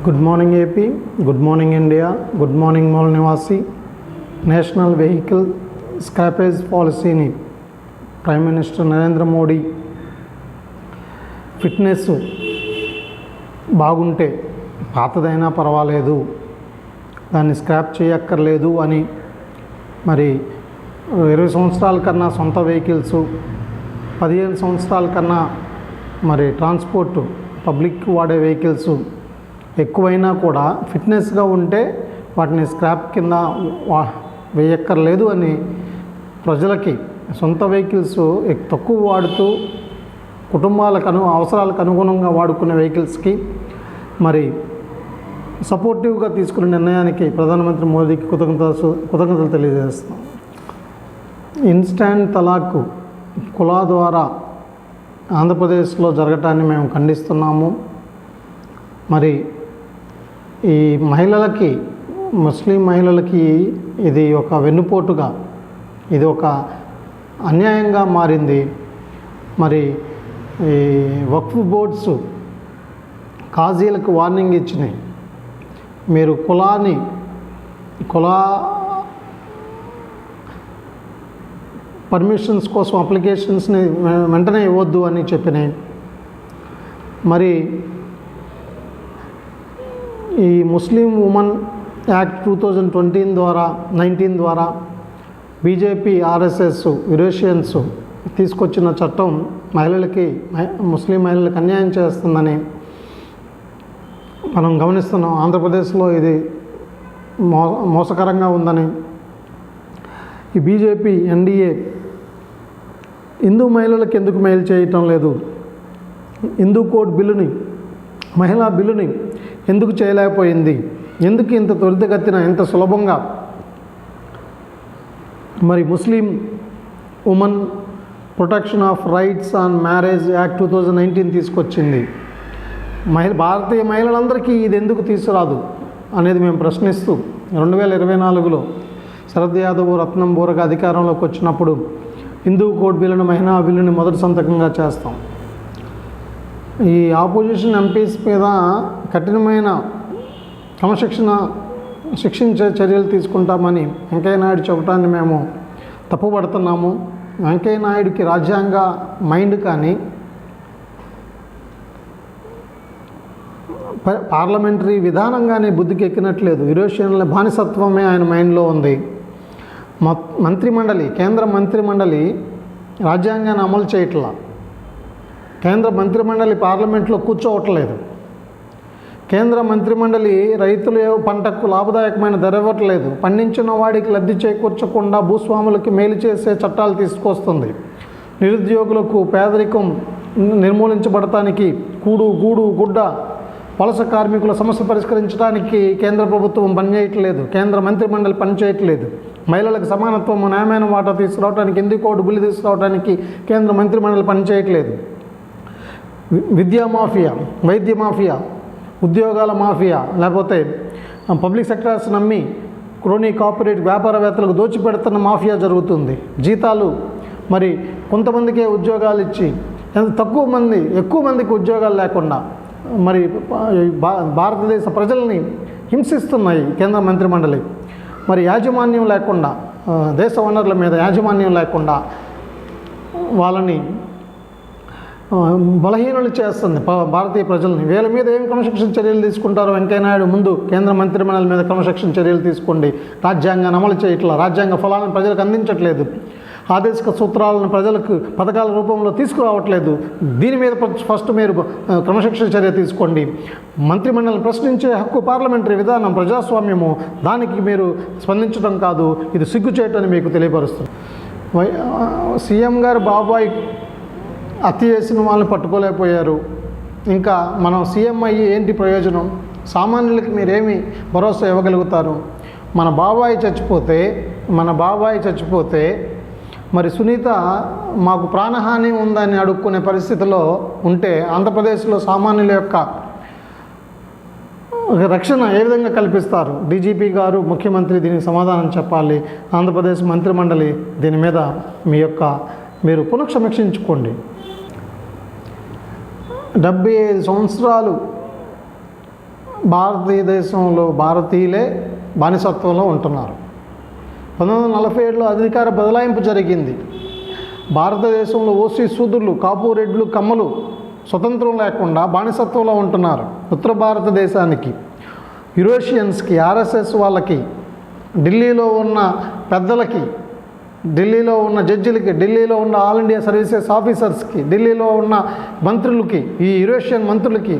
Good morning AP, good morning India, good morning మూల నివాసి. National vehicle scrappage పాలసీని prime minister Narendra Modi fitness బాగుంటే పాతదైనా పర్వాలేదు, దాన్ని స్క్రాప్ చేయక్కర్లేదు అని మరి 20 సంవత్సరాల కన్నా సొంత వెహికల్స్, 15 సంవత్సరాల కన్నా మరి ట్రాన్స్పోర్ట్ పబ్లిక్ వాడే వెహికల్స్ ఎక్కువైనా కూడా ఫిట్నెస్గా ఉంటే వాటిని స్క్రాప్ కింద వేయక్కర్లేదు అని ప్రజలకి సొంత వెహికల్స్ తక్కువ వాడుతూ కుటుంబాలకు అవసరాలకు అనుగుణంగా వాడుకునే వెహికల్స్కి మరి సపోర్టివ్గా తీసుకునే నిర్ణయానికి ప్రధానమంత్రి మోదీకి కృతజ్ఞతలు తెలియజేస్తాం. ఇన్స్టాంట్ తలాక్ కులా ద్వారా ఆంధ్రప్రదేశ్లో జరగటాన్ని మేము ఖండిస్తున్నాము. మరి ఈ మహిళలకి, ముస్లిం మహిళలకి ఇది ఒక వెన్నుపోటుగా, ఇది ఒక అన్యాయంగా మారింది. మరి ఈ వక్ఫ్ బోర్డ్స్ కాజీలకు వార్నింగ్ ఇచ్చినాయి, మీరు కులా పర్మిషన్స్ కోసం అప్లికేషన్స్ని వెంటనే ఇవ్వద్దు అని చెప్పినాయి. మరి ఈ ముస్లిం ఉమెన్ యాక్ట్ 2019 ద్వారా బీజేపీ, ఆర్ఎస్ఎస్, యురేషియన్స్ తీసుకొచ్చిన చట్టం ముస్లిం మహిళలకు అన్యాయం చేస్తుందని మనం గమనిస్తున్నాం. ఆంధ్రప్రదేశ్లో ఇది మోసకరంగా ఉందని ఈ బీజేపీ, ఎన్డీఏ హిందూ మహిళలకు ఎందుకు మేలు చేయటం లేదు, హిందూ కోడ్ బిల్లుని, మహిళా బిల్లుని ఎందుకు చేయలేకపోయింది, ఎందుకు ఇంత త్వరితగతిన ఇంత సులభంగా మరి ముస్లిం women protection of rights on marriage act 2019 తీసుకొచ్చింది. భారతీయ మహిళలందరికీ ఇది ఎందుకు తీసుకురాదు అనేది మేము ప్రశ్నిస్తూ 2024లో శరద్ యాదవ్, రత్నం బోరగా అధికారంలోకి వచ్చినప్పుడు హిందూ కోడ్ బిల్లును, మహిళా బిల్లుని మొదటి సంతకంగా చేస్తాం. ఈ ఆపోజిషన్ ఎంపీస్ మీద కఠినమైన శిక్షించే చర్యలు తీసుకుంటామని వెంకయ్య నాయుడు చెప్పడాన్ని మేము తప్పుపడుతున్నాము. వెంకయ్య నాయుడికి రాజ్యాంగ మైండ్ కానీ పార్లమెంటరీ విధానంగానే బుద్ధికి ఎక్కినట్లేదు. యురేషియన్ల బానిసత్వమే ఆయన మైండ్లో ఉంది. కేంద్ర మంత్రిమండలి రాజ్యాంగాన్ని అమలు చేయట్లా. కేంద్ర మంత్రిమండలి పార్లమెంట్లో కూర్చోవట్లేదు. కేంద్ర మంత్రిమండలి రైతుల పంటకు లాభదాయకమైన ధర ఇవ్వట్లేదు. పండించిన వాడికి లబ్ధి చేకూర్చకుండా భూస్వాములకి మేలు చేసే చట్టాలు తీసుకొస్తుంది. నిరుద్యోగులకు పేదరికం నిర్మూలించబడటానికి గూడు గుడ్డ వలస కార్మికుల సమస్య పరిష్కరించడానికి కేంద్ర ప్రభుత్వం పనిచేయట్లేదు. కేంద్ర మంత్రిమండలి పనిచేయట్లేదు. మహిళలకు సమానత్వం, న్యాయమైన వాటా తీసుకురావడానికి, హిందూ కోడ్ బిల్లు తీసుకురావడానికి కేంద్ర మంత్రిమండలి పనిచేయట్లేదు. విద్యా మాఫియా, వైద్య మాఫియా, ఉద్యోగాల మాఫియా, లేకపోతే పబ్లిక్ సెక్టర్స్ నమ్మి క్రోనీ కార్పొరేట్ వ్యాపారవేత్తలకు దోచిపెడుతున్న మాఫియా జరుగుతుంది. జీతాలు మరి కొంతమందికే ఉద్యోగాలు ఇచ్చి ఎక్కువ మందికి ఉద్యోగాలు లేకుండా మరి భారతదేశ ప్రజల్ని హింసిస్తున్నాయి కేంద్ర మంత్రిమండలి. మరి యాజమాన్యం లేకుండా, దేశ వనరుల మీద యాజమాన్యం లేకుండా వాళ్ళని బలహీనులు చేస్తుంది భారతీయ ప్రజల్ని. వీళ్ళ మీద ఏం క్రమశిక్షణ చర్యలు తీసుకుంటారో వెంకయ్యనాయుడు ముందు కేంద్ర మంత్రిమండలి మీద క్రమశిక్షణ చర్యలు తీసుకోండి. రాజ్యాంగాన్ని అమలు చేయట్లా, రాజ్యాంగ ఫలాలను ప్రజలకు అందించట్లేదు, ఆదేశిక సూత్రాలను ప్రజలకు పథకాల రూపంలో తీసుకురావట్లేదు. దీని మీద ఫస్ట్ మీరు క్రమశిక్షణ చర్య తీసుకోండి. మంత్రిమండలిని ప్రశ్నించే హక్కు పార్లమెంటరీ విధానం, ప్రజాస్వామ్యము, దానికి మీరు స్పందించడం కాదు, ఇది సిగ్గుచేటని మీకు తెలియపరుస్తుంది. సీఎం గారు బాబాయ్ హత్య చేసిన వాళ్ళని పట్టుకోలేకపోయారు. ఇంకా మనం సీఎం అయ్యి ఏంటి ప్రయోజనం? సామాన్యులకి మీరేమి భరోసా ఇవ్వగలుగుతారు? మన బాబాయ్ చచ్చిపోతే మరి సునీత మాకు ప్రాణహాని ఉందని అడుక్కునే పరిస్థితిలో ఉంటే ఆంధ్రప్రదేశ్లో సామాన్యుల యొక్క రక్షణ ఏ విధంగా కల్పిస్తారు? డీజీపీ గారు, ముఖ్యమంత్రి దీనికి సమాధానం చెప్పాలి. ఆంధ్రప్రదేశ్ మంత్రిమండలి దీని మీద మీరు పునఃసమీక్షించుకోండి. 75 సంవత్సరాలు భారతదేశంలో భారతీయులే బానిసత్వంలో ఉంటున్నారు. 1947లో అధికార బదలాయింపు జరిగింది. భారతదేశంలో ఓసీ శూద్రులు, కాపు, రెడ్లు, కమ్మలు స్వతంత్రం లేకుండా బానిసత్వంలో ఉంటున్నారు. ఉత్తర భారతదేశానికి, యురేషియన్స్కి, ఆర్ఎస్ఎస్ వాళ్ళకి, ఢిల్లీలో ఉన్న పెద్దలకి, ఢిల్లీలో ఉన్న జడ్జిలకి, ఢిల్లీలో ఉన్న ఆల్ ఇండియా సర్వీసెస్ ఆఫీసర్స్కి, ఢిల్లీలో ఉన్న మంత్రులకి, ఈ యురేషియన్ మంత్రులకి,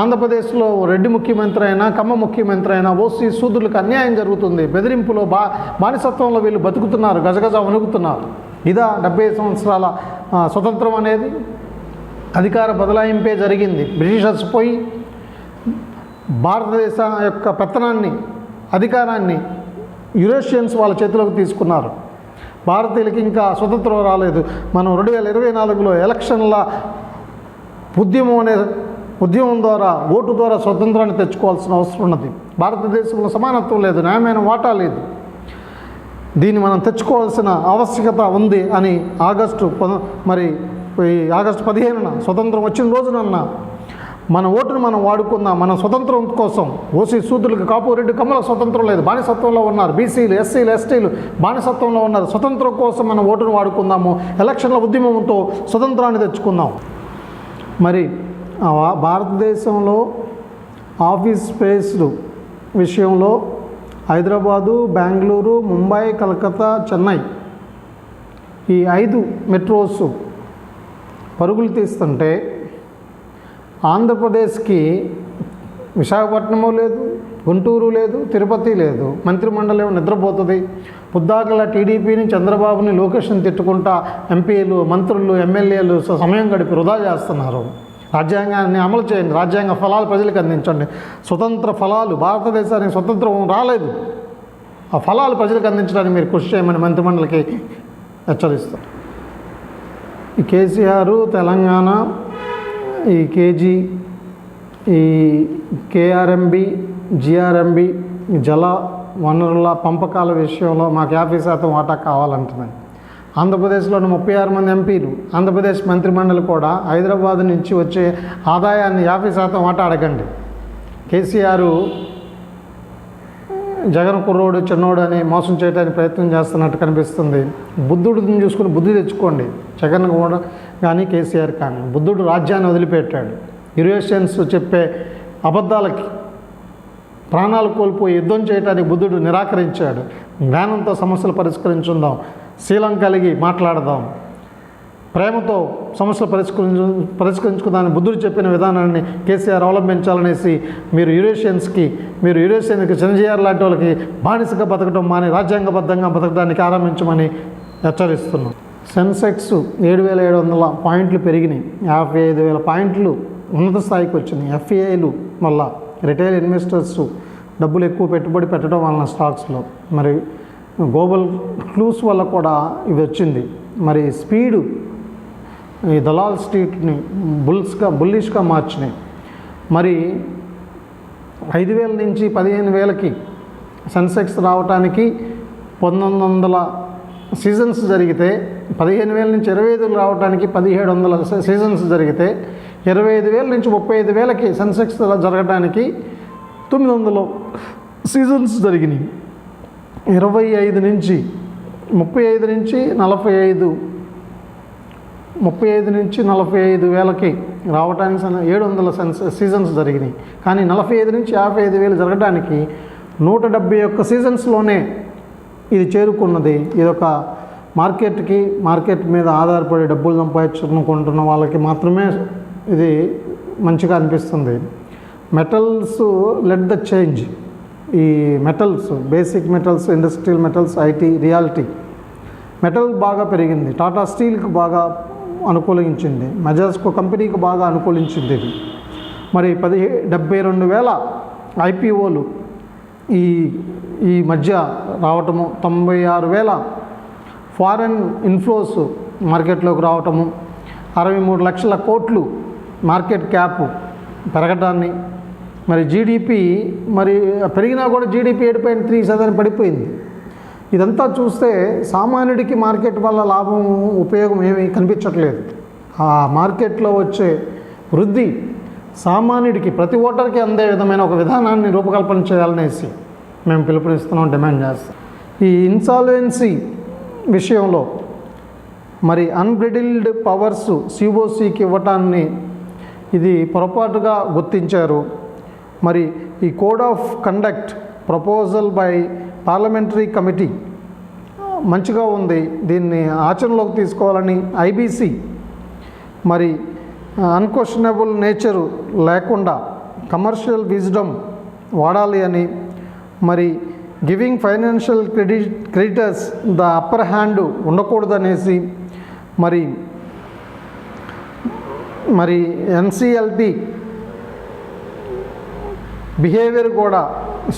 ఆంధ్రప్రదేశ్లో రెడ్డి ముఖ్యమంత్రి అయినా, కమ్మ ముఖ్యమంత్రి అయినా ఓసీ శూద్రులకు అన్యాయం జరుగుతుంది. బెదిరింపులో బానిసత్వంలో వీళ్ళు బతుకుతున్నారు, గజగజ వణుకుతున్నారు. ఇదా 70 సంవత్సరాల స్వతంత్రం అనేది? అధికార బదలాయింపే జరిగింది. బ్రిటిషర్స్ పోయి భారతదేశం యొక్క పెత్తనాన్ని, అధికారాన్ని యురేషియన్స్ వాళ్ళ చేతిలోకి తీసుకున్నారు. భారతీయులకి ఇంకా స్వతంత్రం రాలేదు. మనం 2024లో ఎలక్షన్ల ఉద్యమం ద్వారా, ఓటు ద్వారా స్వతంత్రాన్ని తెచ్చుకోవాల్సిన అవసరం ఉన్నది. భారతదేశంలో సమానత్వం లేదు, న్యాయమైన వాటా లేదు. దీన్ని మనం తెచ్చుకోవాల్సిన ఆవశ్యకత ఉంది అని ఆగస్టు 15న స్వతంత్రం వచ్చిన రోజునన్నా మన ఓటును మనం వాడుకుందాం. మన స్వతంత్రం కోసం ఓసీ శూద్రులకు, కాపు, రెడ్డి, కమ్మలకు స్వతంత్రం లేదు, బానిసత్వంలో ఉన్నారు. బీసీలు, ఎస్సీలు, ఎస్టీలు బానిసత్వంలో ఉన్నారు. స్వతంత్రం కోసం మన ఓటును వాడుకుందాము. ఎలక్షన్ల ఉద్యమంతో స్వతంత్రాన్ని తెచ్చుకుందాం. మరి భారతదేశంలో ఆఫీస్ స్పేస్లు విషయంలో హైదరాబాదు, బెంగళూరు, ముంబై, కలకత్తా, చెన్నై ఈ 5 మెట్రోస్ పరుగులు తీస్తుంటే ఆంధ్రప్రదేశ్కి విశాఖపట్నము లేదు, గుంటూరు లేదు, తిరుపతి లేదు. మంత్రిమండలి నిద్రపోతుంది. పొద్దాకల టీడీపీని, చంద్రబాబుని, లోకేష్ని తిట్టుకుంటా ఎంపీలు, మంత్రులు, ఎమ్మెల్యేలు సమయం గడిపి వృధా చేస్తున్నారు. రాజ్యాంగాన్ని అమలు చేయండి, రాజ్యాంగ ఫలాలు ప్రజలకు అందించండి. స్వతంత్ర ఫలాలు, భారతదేశానికి స్వతంత్రం రాలేదు, ఆ ఫలాలు ప్రజలకు అందించడానికి మీరు కృషి చేయమని మంత్రిమండలికి హెచ్చరిస్తారు. ఈ కేసీఆర్ తెలంగాణ, ఈ కేజీ, ఈ కేఆర్ఎంబి, జిఆర్ఎంబి జల వనరుల పంపకాల విషయంలో మాకు 50% వాటా కావాలంటున్నాయి. ఆంధ్రప్రదేశ్లోని 36 మంది ఎంపీలు, ఆంధ్రప్రదేశ్ మంత్రిమండలి కూడా హైదరాబాద్ నుంచి వచ్చే ఆదాయాన్ని 50% వాటా అడగండి. కేసీఆర్ జగన్ కుర్రోడు, చిన్నోడు అని మోసం చేయడానికి ప్రయత్నం చేస్తున్నట్టు కనిపిస్తుంది. బుద్ధుడిని చూసుకుని బుద్ధి తెచ్చుకోండి. జగన్ కూడా కానీ, కేసీఆర్ కానీ. బుద్ధుడు రాజ్యాన్ని వదిలిపెట్టాడు. యురేషియన్స్ చెప్పే అబద్ధాలకి ప్రాణాలు కోల్పోయి యుద్ధం చేయడానికి బుద్ధుడు నిరాకరించాడు. జ్ఞానంతో సమస్యలు పరిష్కరించుందాం, శీలం కలిగి మాట్లాడదాం, ప్రేమతో సమస్యలు పరిష్కరించుకుందామని బుద్ధుడు చెప్పిన విధానాన్ని కేసీఆర్ అవలంబించాలనేసి మీరు యురేషియన్కి చిరంజీవి లాంటి వాళ్ళకి బానిసగా బతకడం మాని రాజ్యాంగబద్ధంగా బతకడానికి ఆరంభించమని హెచ్చరిస్తున్నాం. సెన్సెక్స్ 7,700 పాయింట్లు పెరిగినాయి. 55,000 పాయింట్లు ఉన్నత స్థాయికి వచ్చినాయి. ఎఫ్ఐఐలు వల్ల రిటైల్ ఇన్వెస్టర్స్ డబ్బులు ఎక్కువ పెట్టుబడి పెట్టడం వలన స్టాక్స్లో, మరి గ్లోబల్ క్లూస్ వల్ల కూడా ఇది వచ్చింది. మరి స్పీడు ఈ దలాల్ స్ట్రీట్ని బుల్లిష్గా మార్చినాయి. మరి 5,000 నుంచి 15,000కి సెన్సెక్స్ రావడానికి 1900 సీజన్స్ జరిగితే, 15,000 నుంచి 25,000 రావడానికి 1,700 సీజన్స్ జరిగితే, 25,000 నుంచి 35,000కి సెన్సెక్స్ జరగడానికి 900 సీజన్స్ జరిగినాయి. 35 నుంచి 45,000కి రావడానికి 700 సీజన్స్ జరిగినాయి. కానీ 45 నుంచి 55,000 జరగడానికి 171 సీజన్స్లోనే ఇది చేరుకున్నది. ఇదొక మార్కెట్ మీద ఆధారపడి డబ్బులు సంపాదించుకుంటున్న వాళ్ళకి మాత్రమే ఇది మంచిగా అనిపిస్తుంది. Metals led the change. ఈ metals, basic metals, industrial metals, IT, realty metal బాగా పెరిగింది. టాటా స్టీల్కి బాగా అనుకూలించింది, మెజాస్కో కంపెనీకి బాగా అనుకూలించింది ఇది. మరి 72,000 ఐపీఓలు ఈ మధ్య రావటము, 96,000 ఫారెన్ ఇన్ఫ్లోస్ మార్కెట్లోకి రావటము, 63 లక్షల కోట్లు మార్కెట్ క్యాప్ పెరగటాన్ని, మరి జీడిపి మరి పెరిగినా కూడా జీడిపి 7.3% పడిపోయింది. ఇదంతా చూస్తే సామాన్యుడికి మార్కెట్ వల్ల లాభం, ఉపయోగం ఏమీ కనిపించట్లేదు. ఆ మార్కెట్లో వచ్చే వృద్ధి సామాన్యుడికి ప్రతి ఓటర్కి అందే విధమైన ఒక విధానాన్ని రూపకల్పన చేయాలనేసి మేము పిలుపునిస్తున్నాం, డిమాండ్ చేస్తాం. ఈ ఇన్సాల్వెన్సీ విషయంలో మరి అన్బ్రిడిల్డ్ పవర్స్ సిఓసికి ఇవ్వటాన్ని ఇది పొరపాటుగా గుర్తించారు. మరి ఈ code of conduct proposal by parliamentary committee మంచిగా ఉంది, దీన్ని ఆచరణలోకి తీసుకోవాలని. ఐబీసీ మరి అన్క్వశ్చనబుల్ నేచరు లేకుండా కమర్షియల్ విజ్డమ్ వాడాలి అని, మరి giving financial creditors the upper hand ఉండకూడదనేసి, మరి ఎన్సిఎల్టీ బిహేవియర్ కూడా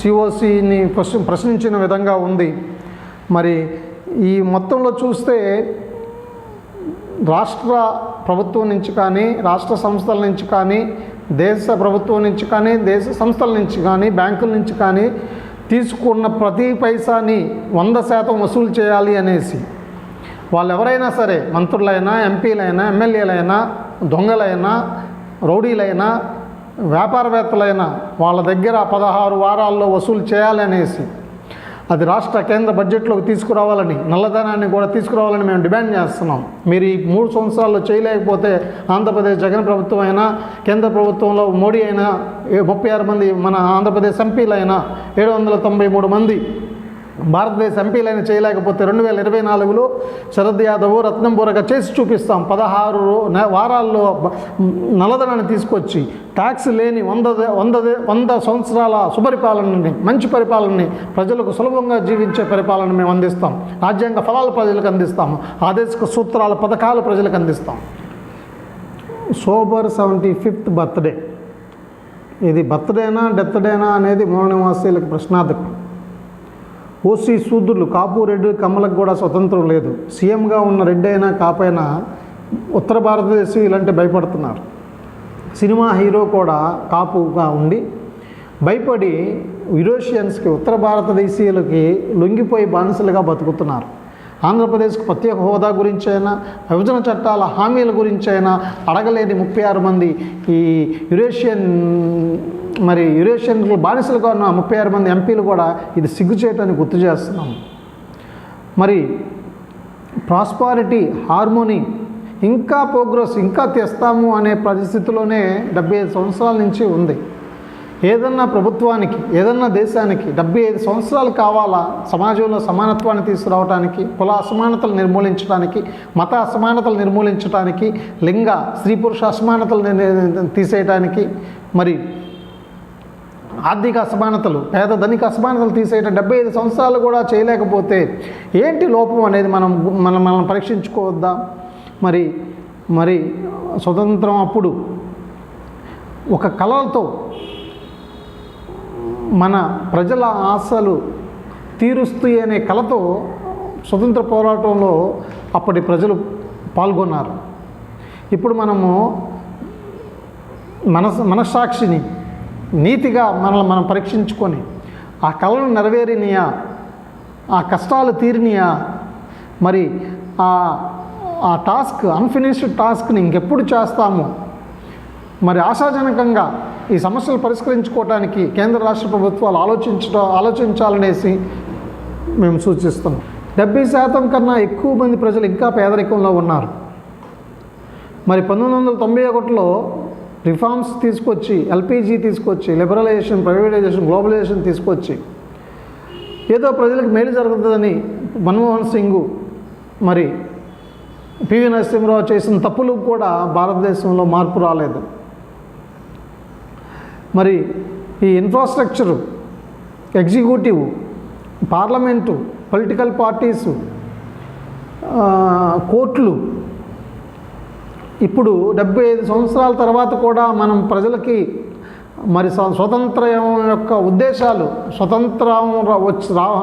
సిఓసిని ప్రశ్నించిన విధంగా ఉంది. మరి ఈ మొత్తంలో చూస్తే రాష్ట్ర ప్రభుత్వం నుంచి కానీ, రాష్ట్ర సంస్థల నుంచి కానీ, దేశ ప్రభుత్వం నుంచి కానీ, దేశ సంస్థల నుంచి కానీ, బ్యాంకుల నుంచి కానీ తీసుకున్న ప్రతి పైసాని 100% వసూలు చేయాలి అనేసి, వాళ్ళు ఎవరైనా సరే, మంత్రులైనా, ఎంపీలైనా, ఎమ్మెల్యేలైనా, దొంగలైనా, రౌడీలైనా, వ్యాపారవేత్తలైనా వాళ్ళ దగ్గర 16 వారాల్లో వసూలు చేయాలనేసి, అది రాష్ట్ర కేంద్ర బడ్జెట్లోకి తీసుకురావాలని, నల్లధనాన్ని కూడా తీసుకురావాలని మేము డిమాండ్ చేస్తున్నాం. మీరు ఈ 3 సంవత్సరాల్లో చేయలేకపోతే ఆంధ్రప్రదేశ్ జగన్ ప్రభుత్వం అయినా, కేంద్ర ప్రభుత్వంలో మోడీ అయినా, 36 మంది మన ఆంధ్రప్రదేశ్ ఎంపీలైనా, 793 మంది భారతదేశ ఎంపీలైనా చేయలేకపోతే 2024లో శరద్ యాదవ్, రత్నం బోరగా చేసి చూపిస్తాం. 16 వారాల్లో నల్లధనాన్ని తీసుకొచ్చి ట్యాక్స్ లేని 100 సంవత్సరాల సుపరిపాలనని, మంచి పరిపాలనని, ప్రజలకు సులభంగా జీవించే పరిపాలన మేము అందిస్తాం. రాజ్యాంగ ఫలాలు ప్రజలకు అందిస్తాము. ఆదేశిక సూత్రాల పథకాలు ప్రజలకు అందిస్తాం. సోబర్ 75th బర్త్డే, ఇది బర్త్డేనా డెత్డేనా అనేది మూల నివాసీలకు ప్రశ్నార్థకం. ఓసీ శూద్రులు, కాపు, రెడ్డి, కమ్మలకు కూడా స్వతంత్రం లేదు. సీఎంగా ఉన్న రెడ్డి అయినా కాపైనా ఉత్తర భారతదేశీయులంటే భయపడుతున్నారు. సినిమా హీరో కూడా కాపుగా ఉండి భయపడి యూరోషియన్స్కి, ఉత్తర భారతదేశీయులకి లొంగిపోయి బానిసలుగా బతుకుతున్నారు. ఆంధ్రప్రదేశ్కు ప్రత్యేక హోదా గురించైనా, విభజన చట్టాల హామీల గురించైనా అడగలేని 36 మంది ఈ యూరేషియన్లు బానిసలుగా ఉన్న 36 మంది ఎంపీలు కూడా ఇది సిగ్గుచేయటాన్ని గుర్తు చేస్తున్నాం. మరి ప్రాస్పారిటీ, హార్మోనీ, ఇంకా ప్రోగ్రెస్ ఇంకా తెస్తాము అనే పరిస్థితిలోనే 75 సంవత్సరాల నుంచి ఉంది. ఏదన్నా ప్రభుత్వానికి, ఏదన్నా దేశానికి 75 సంవత్సరాలు కావాలా సమాజంలో సమానత్వాన్ని తీసుకురావడానికి, కుల అసమానతలు నిర్మూలించడానికి, మత అసమానతలు నిర్మూలించడానికి, లింగ స్త్రీ పురుష అసమానతలు తీసేయడానికి, మరి ఆర్థిక అసమానతలు, పేద ధనిక అసమానతలు తీసేయటం 75 సంవత్సరాలు కూడా చేయలేకపోతే ఏంటి లోపం అనేది మనం పరీక్షించుకోవద్దా? మరి స్వతంత్రం అప్పుడు ఒక కళలతో మన ప్రజల ఆశలు తీరుస్తాయి అనే కళతో స్వతంత్ర పోరాటంలో అప్పటి ప్రజలు పాల్గొన్నారు. ఇప్పుడు మనము మనస్సాక్షిని, నీతిగా మనం పరీక్షించుకొని ఆ కళలు నెరవేరినాయా, ఆ కష్టాలు తీరినాయా, మరి ఆ టాస్క్, అన్ఫినిష్డ్ టాస్క్ని ఇంకెప్పుడు చేస్తాము, మరి ఆశాజనకంగా ఈ సమస్యలు పరిష్కరించుకోవడానికి కేంద్ర రాష్ట్ర ప్రభుత్వాలు ఆలోచించాలనేసి మేము సూచిస్తున్నాం. 70% కన్నా ఎక్కువ మంది ప్రజలు ఇంకా పేదరికంలో ఉన్నారు. మరి 1991లో రిఫార్మ్స్ తీసుకొచ్చి, ఎల్పిజి తీసుకొచ్చి, లిబరలైజేషన్, ప్రైవేటైజేషన్, గ్లోబలైజేషన్ తీసుకొచ్చి ఏదో ప్రజలకు మేలు జరుగుతుందని మన్మోహన్ సింగ్, మరి పివి నరసింహరావు చేసిన తప్పులు కూడా భారతదేశంలో మార్పు రాలేదు. మరి ఈ infrastructure, executive, parliament, political parties, కోర్టులు, ఇప్పుడు 75 సంవత్సరాల తర్వాత కూడా మనం ప్రజలకి మరి స్వతంత్రం యొక్క ఉద్దేశాలు, స్వతంత్రం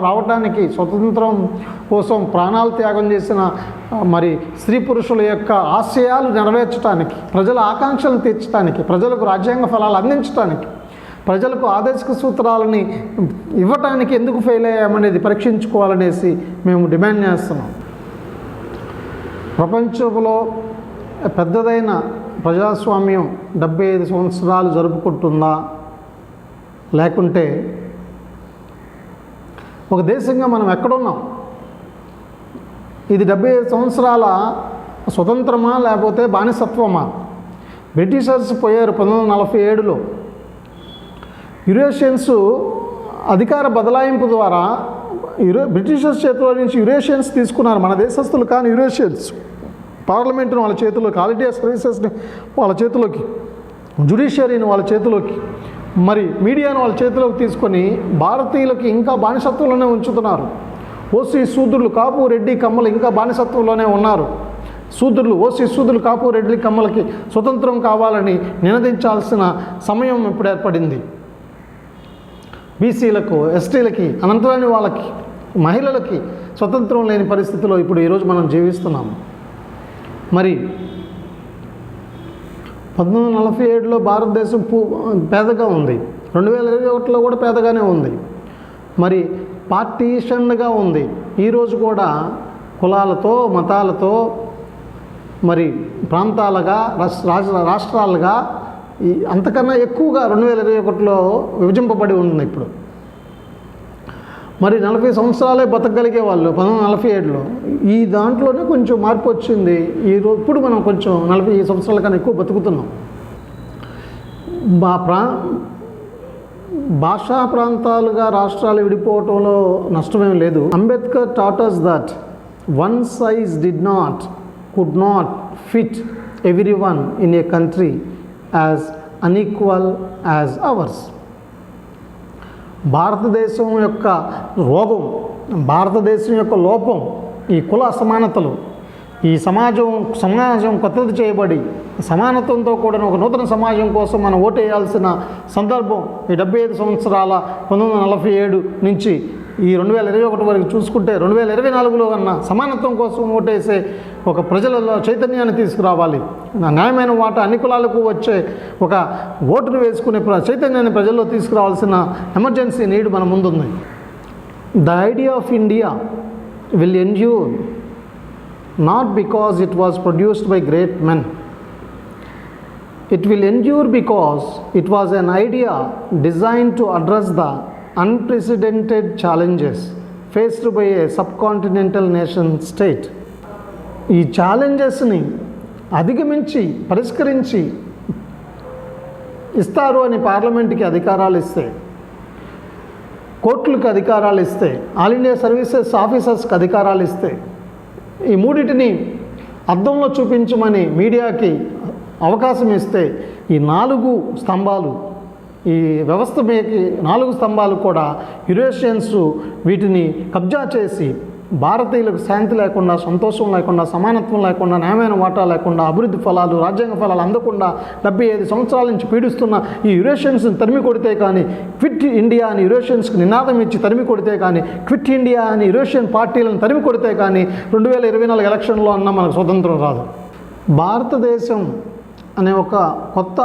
రావడానికి, స్వతంత్రం కోసం ప్రాణాలు త్యాగం చేసిన మరి స్త్రీ పురుషుల యొక్క ఆశయాలు నెరవేర్చడానికి, ప్రజల ఆకాంక్షలను తీర్చడానికి, ప్రజలకు రాజ్యాంగ ఫలాలు అందించడానికి, ప్రజలకు ఆదేశిక సూత్రాలని ఇవ్వటానికి ఎందుకు ఫెయిల్ అయ్యామనేది పరీక్షించుకోవాలనేసి మేము డిమాండ్ చేస్తున్నాం. ప్రపంచంలో పెద్దదైన ప్రజాస్వామ్యం 75 సంవత్సరాలు జరుపుకుంటుందా, లేకుంటే ఒక దేశంగా మనం ఎక్కడున్నాం? ఇది 75 సంవత్సరాల స్వతంత్రమా లేకపోతే బానిసత్వమా? బ్రిటిషర్స్ పోయారు 1947లో. యురేషియన్స్ అధికార బదలాయింపు ద్వారా బ్రిటిషర్స్ చేతిలో నుంచి యురేషియన్స్ తీసుకున్నారు. మన దేశస్తులు కానీ యురేషియన్స్ పార్లమెంటును వాళ్ళ చేతిలోకి, ఆల్ ఇండియా సర్వీసెస్ని వాళ్ళ చేతిలోకి, జ్యుడిషియరీని వాళ్ళ చేతిలోకి, మరి మీడియాను వాళ్ళ చేతిలోకి తీసుకొని భారతీయులకి ఇంకా బానిసత్వంలోనే ఉంచుతున్నారు. ఓసీ శూద్రులు, కాపు, రెడ్డి, కమ్మలు ఇంకా బానిసత్వంలోనే ఉన్నారు. శూద్రులు, ఓసీ శూద్రులు, కాపు, రెడ్డి, కమ్మలకి స్వతంత్రం కావాలని నినదించాల్సిన సమయం ఇప్పుడు ఏర్పడింది. బీసీలకు, ఎస్టీలకి, అనంతరాని వాళ్ళకి, మహిళలకి స్వతంత్రం లేని పరిస్థితిలో ఇప్పుడు ఈరోజు మనం జీవిస్తున్నాము. మరి 1947లో భారతదేశం పేదగా ఉంది, 2021లో కూడా పేదగానే ఉంది. మరి పార్టీషన్గా ఉంది. ఈరోజు కూడా కులాలతో, మతాలతో, మరి ప్రాంతాలుగా, రాష్ట్రాలుగా అంతకన్నా ఎక్కువగా 2021లో విభజింపబడి ఉంది. ఇప్పుడు మరి 40 సంవత్సరాలే బతకగలిగే వాళ్ళు 1947లో. ఈ దాంట్లోనే కొంచెం మార్పు వచ్చింది. ఇప్పుడు మనం కొంచెం 40 సంవత్సరాల కన్నా ఎక్కువ బతుకుతున్నాం. భాషా ప్రాంతాలుగా రాష్ట్రాలు విడిపోవటంలో నష్టమేం లేదు. Ambedkar taught us that one size could not fit everyone in a country as unequal as ours. భారతదేశం యొక్క రోగం, భారతదేశం యొక్క లోపం ఈ కుల అసమానతలు. ఈ సమాజం కొత్తది చేయబడి సమానత్వంతో కూడిన ఒక నూతన సమాజం కోసం మనం ఓటేయాల్సిన సందర్భం ఈ 75 సంవత్సరాల 1947 నుంచి ఈ 2021 వరకు చూసుకుంటే 2024లో కన్నా సమానత్వం కోసం ఓటేసే ఒక ప్రజలలో చైతన్యాన్ని తీసుకురావాలి. న్యాయమైన వాటా అన్ని కులాలకు వచ్చే ఒక ఓటును వేసుకునే చైతన్యాన్ని ప్రజల్లో తీసుకురావాల్సిన ఎమర్జెన్సీ నీడ్ మన ముందుంది. The idea of India will endure not because it was produced by great men. It will endure because it was an idea designed to address the unprecedented challenges faced by a subcontinental nation state. ఈ ఛాలెంజెస్ని అధిగమించి పరిష్కరించి ఇస్తారు అని పార్లమెంట్కి అధికారాలు ఇస్తే, కోర్టులకు అధికారాలు ఇస్తే, ఆల్ ఇండియా సర్వీసెస్ ఆఫీసర్స్కి అధికారాలు ఇస్తే, ఈ మూడింటిని అద్దంలో చూపించమని మీడియాకి అవకాశం ఇస్తే ఈ 4 స్తంభాలు, ఈ వ్యవస్థ మీదకి 4 స్తంభాలు కూడా యురేషియన్స్ వీటిని కబ్జా చేసి భారతీయులకు శాంతి లేకుండా, సంతోషం లేకుండా, సమానత్వం లేకుండా, న్యాయమైన వాటా లేకుండా, అభివృద్ధి ఫలాలు, రాజ్యాంగ ఫలాలు అందకుండా 75 సంవత్సరాల నుంచి పీడిస్తున్న ఈ యురేషియన్స్ని తరిమి కొడితే కానీ, క్విట్ ఇండియా అని యురేషియన్స్కి నినాదం ఇచ్చి తరిమి కొడితే కానీ, క్విట్ ఇండియా అని యురేషియన్ పార్టీలను తరిమి కొడితే కానీ 2024 ఎలక్షన్లో అన్న మనకు స్వతంత్రం రాదు. భారతదేశం అనే ఒక కొత్త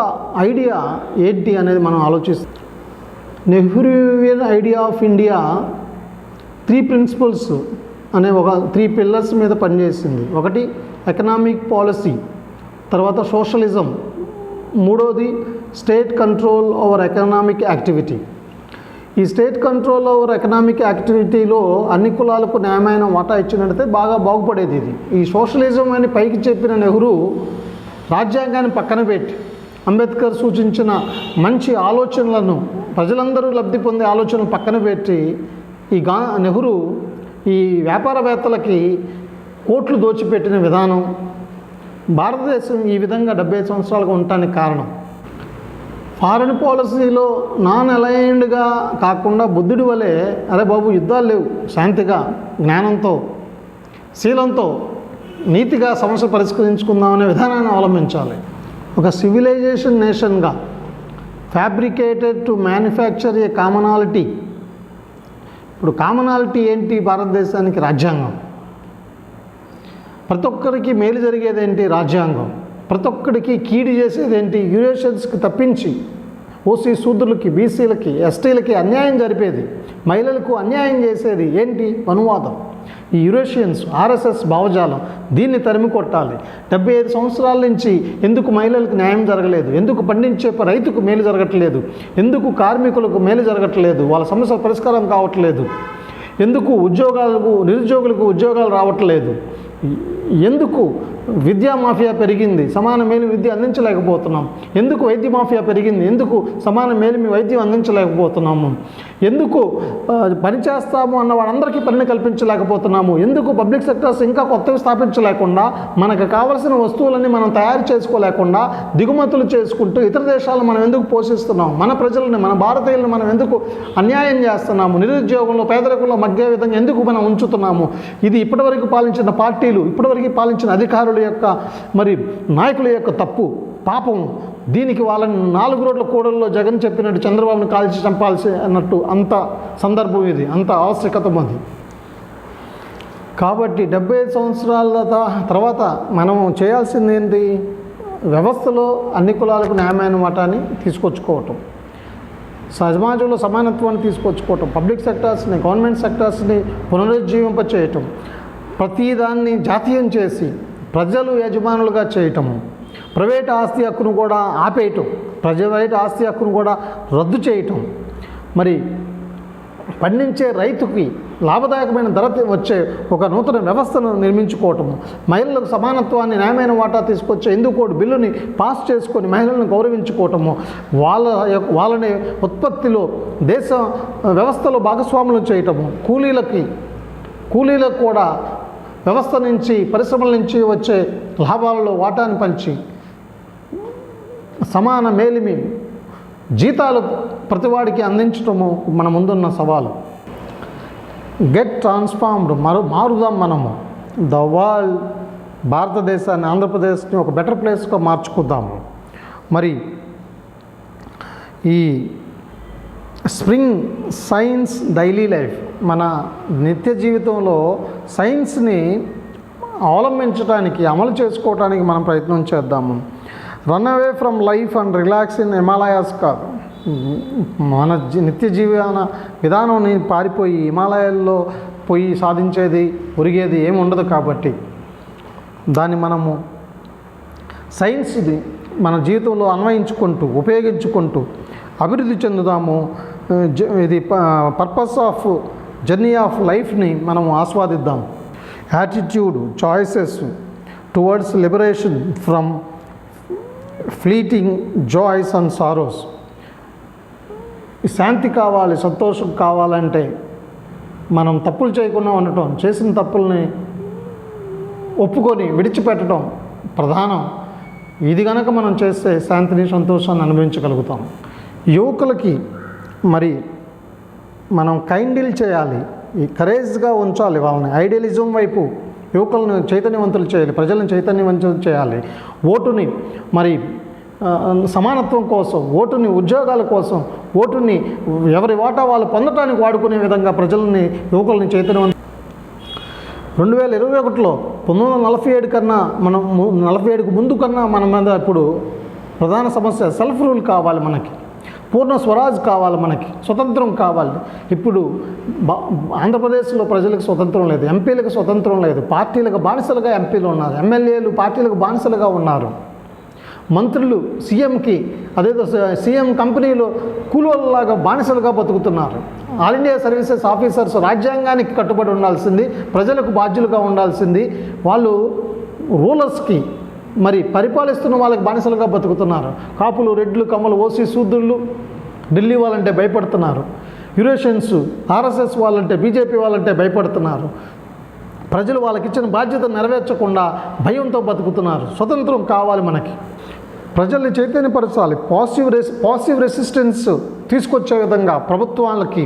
ఐడియా ఏంటి అనేది మనం ఆలోచిస్తాం. Nehruvian idea of India 3 principles అనే ఒక 3 పిల్లర్స్ మీద పనిచేసింది. ఒకటి ఎకనామిక్ పాలసీ, తర్వాత సోషలిజం, మూడోది state control over economic activity. ఈ స్టేట్ కంట్రోల్ ఓవర్ ఎకనామిక్ యాక్టివిటీలో అన్ని కులాలకు న్యాయమైన వాటా ఇచ్చినట్టయితే బాగా బాగుపడేది ఇది. ఈ సోషలిజం అని పైకి చెప్పిన నెహ్రూ రాజ్యాంగాన్ని పక్కన పెట్టి అంబేద్కర్ సూచించిన మంచి ఆలోచనలను, ప్రజలందరూ లబ్ధి పొందే ఆలోచనలు పక్కన పెట్టి నెహ్రూ ఈ వ్యాపారవేత్తలకి కోట్లు దోచిపెట్టిన విధానం, భారతదేశం ఈ విధంగా 75 సంవత్సరాలుగా ఉండటానికి కారణం. ఫారెన్ పాలసీలో నాన్ అలైన్డ్గా కాకుండా బుద్ధుడి వలె, అరే బాబు యుద్ధాలు లేవు, శాంతిగా, జ్ఞానంతో, శీలంతో, నీతిగా సమస్య పరిష్కరించుకుందామనే విధానాన్ని అవలంబించాలి. ఒక సివిలైజేషన్ నేషన్గా fabricated to manufacture a commonality. ఇప్పుడు కామనాలిటీ ఏంటి? భారతదేశానికి రాజ్యాంగం. ప్రతి ఒక్కరికి మేలు జరిగేదేంటి? రాజ్యాంగం. ప్రతి ఒక్కడికి కీడు చేసేదేంటి? యురేషియన్స్కి తప్పించి ఓసీ శూద్రులకి, బీసీలకి, ఎస్టీలకి అన్యాయం జరిపేది, మహిళలకు అన్యాయం చేసేది ఏంటి? అనువాదం. ఈ యురేషియన్స్ ఆర్ఎస్ఎస్ భావజాలం, దీన్ని తరిమి కొట్టాలి. 75 సంవత్సరాల నుంచి ఎందుకు మహిళలకు న్యాయం జరగలేదు, ఎందుకు పండించే రైతుకు మేలు జరగట్లేదు, ఎందుకు కార్మికులకు మేలు జరగట్లేదు, వాళ్ళ సమస్యల పరిష్కారం కావట్లేదు, ఎందుకు నిరుద్యోగులకు ఉద్యోగాలు రావట్లేదు, ఎందుకు విద్యా మాఫియా పెరిగింది, సమాన మేలు విద్య అందించలేకపోతున్నాం, ఎందుకు వైద్య మాఫియా పెరిగింది, ఎందుకు సమాన మేలు వైద్యం అందించలేకపోతున్నాము, ఎందుకు పని చేస్తాము అన్న వాళ్ళందరికీ పనిని కల్పించలేకపోతున్నాము, ఎందుకు పబ్లిక్ సెక్టర్స్ ఇంకా కొత్తవి స్థాపించలేకుండా, మనకు కావలసిన వస్తువులన్నీ మనం తయారు చేసుకోలేకుండా దిగుమతులు చేసుకుంటూ ఇతర దేశాలను మనం ఎందుకు పోషిస్తున్నాం, మన ప్రజలని, మన భారతీయులను మనం ఎందుకు అన్యాయం చేస్తున్నాము, నిరుద్యోగంలో పేదరికంలో మగ్గే విధంగా ఎందుకు మనం ఉంచుతున్నాము. ఇది ఇప్పటివరకు పాలించిన పార్టీలు, ఇప్పటివరకు పాలించిన అధికారుల యొక్క నాయకుల యొక్క తప్పు, పాపం. దీనికి వాళ్ళని 4 రోడ్ల కూడల్లో జగన్ చెప్పినట్టు చంద్రబాబుని కాల్చి చంపాల్సి అన్నట్టు అంత సందర్భం ఇది, అంత ఆవశ్యకత ఉంది. కాబట్టి 75 సంవత్సరాల తర్వాత మనం చేయాల్సింది ఏంటి? వ్యవస్థలో అన్ని కులాలకు న్యాయమైన వాటాన్ని తీసుకొచ్చుకోవటం, సమాజంలో సమానత్వాన్ని తీసుకొచ్చుకోవటం, పబ్లిక్ సెక్టార్స్ని, గవర్నమెంట్ సెక్టార్స్ని పునరుజ్జీవింపచేయటం, ప్రతిదాన్ని జాతీయం చేసి ప్రజలు యజమానులుగా చేయటము, ప్రైవేట్ ఆస్తి హక్కును కూడా ఆపేయటం, ప్రైవేట్ ఆస్తి హక్కును కూడా రద్దు చేయటం, పండించే రైతుకి లాభదాయకమైన ధర వచ్చే ఒక నూతన వ్యవస్థను నిర్మించుకోవటము, మహిళలకు సమానత్వాన్ని, న్యాయమైన వాటా తీసుకొచ్చే హిందూ బిల్లుని పాస్ చేసుకొని మహిళలను గౌరవించుకోవటము, వాళ్ళని ఉత్పత్తిలో దేశ వ్యవస్థలో భాగస్వాములు చేయటము, కూలీలకు కూడా వ్యవస్థ నుంచి, పరిశ్రమల నుంచి వచ్చే లాభాలలో వాటాను పంచి సమాన మేలిమి జీతాలు ప్రతివాడికి అందించటము మన ముందున్న సవాలు. గెట్ ట్రాన్స్ఫార్మ్డ్, మారుదాం మనము. ద వరల్డ్, భారతదేశాన్ని, ఆంధ్రప్రదేశ్ని ఒక బెటర్ ప్లేస్గా మార్చుకుందాము. ఈ స్ప్రింగ్ సైన్స్ డైలీ లైఫ్, మన నిత్య జీవితంలో సైన్స్ని అవలంబించడానికి, అమలు చేసుకోవడానికి మనం ప్రయత్నం చేద్దాము. Run away from life and relax in Himalayas కాదు, మన నిత్య జీవన విధానం పారిపోయి హిమాలయాల్లో పోయి సాధించేది, ఒరిగేది ఏమి ఉండదు. కాబట్టి దాన్ని మనము సైన్స్ని మన జీవితంలో అన్వయించుకుంటూ, ఉపయోగించుకుంటూ అభివృద్ధి చెందుదాము. ఇది పర్పస్ ఆఫ్ జర్నీ ఆఫ్ లైఫ్ని మనం ఆస్వాదిద్దాం. Attitude, choices towards liberation from fleeting joys and sorrows. శాంతి కావాలి, సంతోషం కావాలంటే మనం తప్పులు చేయకుండా ఉండటం, చేసిన తప్పుల్ని ఒప్పుకొని విడిచిపెట్టడం ప్రధానం. ఇది కనుక మనం చేస్తే శాంతిని, సంతోషాన్ని అనుభవించగలుగుతాం. యువకులకి మనం కైండిల్ చేయాలి, ఈ కరేజ్గా ఉంచాలి, వాళ్ళని ఐడియలిజం వైపు యువకులను చైతన్యవంతులు చేయాలి, ప్రజలను చైతన్యవంతులు చేయాలి. ఓటుని సమానత్వం కోసం, ఓటుని ఉద్యోగాల కోసం, ఓటుని ఎవరి వాటా వాళ్ళు పొందటానికి వాడుకునే విధంగా ప్రజల్ని, యువకుల్ని చైతన్యవంతులు. 2021లో 1947 కన్నా, మనం 47కు ముందు కన్నా మన మీద ఇప్పుడు ప్రధాన సమస్య సెల్ఫ్ రూల్ కావాలి, మనకి పూర్ణ స్వరాజ్ కావాలి, మనకి స్వతంత్రం కావాలి. ఇప్పుడు ఆంధ్రప్రదేశ్లో ప్రజలకు స్వతంత్రం లేదు, ఎంపీలకు స్వతంత్రం లేదు, పార్టీలకు బానిసలుగా ఎంపీలు ఉన్నారు, ఎమ్మెల్యేలు పార్టీలకు బానిసలుగా ఉన్నారు, మంత్రులు సీఎంకి, అదేదో సీఎం కంపెనీలో కూలోళ్ళలాగా బానిసలుగా బతుకుతున్నారు. ఆల్ ఇండియా సర్వీసెస్ ఆఫీసర్స్ రాజ్యాంగానికి కట్టుబడి ఉండాల్సింది, ప్రజలకు బాధ్యులుగా ఉండాల్సింది, వాళ్ళు రూలర్స్కి పరిపాలిస్తున్న వాళ్ళకి బానిసలుగా బతుకుతున్నారు. కాపులు, రెడ్లు, కమ్మలు, ఓసీ, శూద్రులు ఢిల్లీ వాళ్ళంటే భయపడుతున్నారు, యురేషియన్స్, ఆర్ఎస్ఎస్ వాళ్ళంటే, బీజేపీ వాళ్ళంటే భయపడుతున్నారు. ప్రజలు వాళ్ళకి ఇచ్చిన బాధ్యత నెరవేర్చకుండా భయంతో బతుకుతున్నారు. స్వతంత్రం కావాలి మనకి. ప్రజల్ని చైతన్యపరచాలి. పాసివ్ రెసిస్టెన్స్ తీసుకొచ్చే విధంగా ప్రభుత్వాలకి,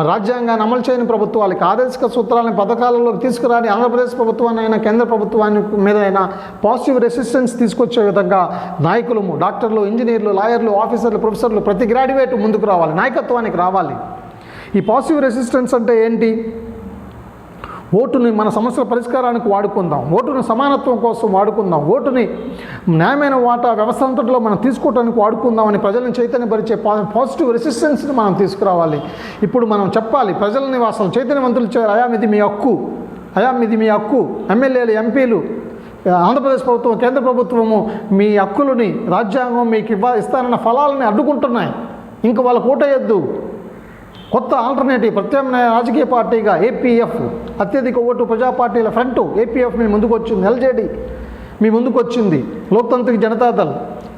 రాజ్యాంగాన్ని అమలు చేయని ప్రభుత్వాలకి, ఆదేశిక సూత్రాలని పథకాలలోకి తీసుకురాని ఆంధ్రప్రదేశ్ ప్రభుత్వాన్ని అయినా, కేంద్ర ప్రభుత్వాన్ని మీద అయినా పాజిటివ్ రెసిస్టెన్స్ తీసుకొచ్చే విధంగా నాయకులు, డాక్టర్లు, ఇంజనీర్లు, లాయర్లు, ఆఫీసర్లు, ప్రొఫెసర్లు, ప్రతి గ్రాడ్యుయేట్ ముందుకు రావాలి, నాయకత్వానికి రావాలి. ఈ పాజిటివ్ రెసిస్టెన్స్ అంటే ఏంటి? ఓటుని మన సమస్యల పరిష్కారానికి వాడుకుందాం, ఓటుని సమానత్వం కోసం వాడుకుందాం, ఓటుని న్యాయమైన వాటా వ్యవస్థ అంతటిలో మనం తీసుకోవడానికి వాడుకుందామని ప్రజలను చైతన్యపరిచే పాజిటివ్ రెసిస్టెన్స్ని మనం తీసుకురావాలి. ఇప్పుడు మనం చెప్పాలి ప్రజలని అసలు చైతన్యవంతులు చేయాలి. అయా ఇది మీ హక్కు, అయా ఇది మీ హక్కు. ఎమ్మెల్యేలు, ఎంపీలు, ఆంధ్రప్రదేశ్ ప్రభుత్వం, కేంద్ర ప్రభుత్వము మీ హక్కులని, రాజ్యాంగం మీకు ఇస్తానన్న ఫలాలని అడ్డుకుంటున్నాయి. ఇంక వాళ్ళకు ఓటేయొద్దు. కొత్త ఆల్టర్నేటివ్ ప్రత్యామ్నాయ రాజకీయ పార్టీగా ఏపీఎఫ్, అత్యధిక ఓటు ప్రజా పార్టీల ఫ్రంట్ ఏపీఎఫ్ మీ ముందుకు వచ్చింది. ఎల్జేడీ మీ ముందుకు వచ్చింది. లోక్తాంత్రిక జనతాదళ్,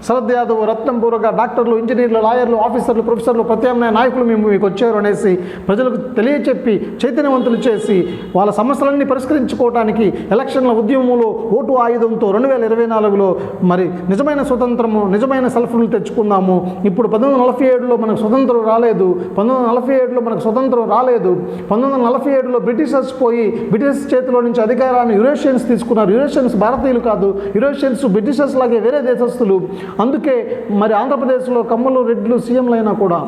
శరద్ యాదవ్, రత్నం బోరగా, డాక్టర్లు, ఇంజనీర్లు, లాయర్లు, ఆఫీసర్లు, ప్రొఫెసర్లు, ప్రత్యామ్నాయ నాయకులు మీకు వచ్చారు అనేసి ప్రజలకు తెలియచెప్పి చైతన్యవంతులు చేసి వాళ్ళ సమస్యలన్నీ పరిష్కరించుకోవడానికి ఎలక్షన్ల ఉద్యమంలో ఓటు ఆయుధంతో 2024లో మరి నిజమైన స్వతంత్రము, నిజమైన సెల్ఫ్ రూల్ తెచ్చుకుందాము. ఇప్పుడు 1947లో మనకు స్వతంత్రం రాలేదు. 1947లో మనకు స్వతంత్రం రాలేదు. 1947లో బ్రిటిషర్స్ పోయి బ్రిటిష్ చేతిలో నుంచి అధికారాన్ని యురేషియన్స్ తీసుకున్నారు. యురేషియన్స్ భారతీయులు కాదు, యురేషియన్స్ బ్రిటిషర్స్ లాగే వేరే దేశస్తులు. అందుకే మరి ఆంధ్రప్రదేశ్లో కమ్మలు, రెడ్లు సీఎంలు అయినా కూడా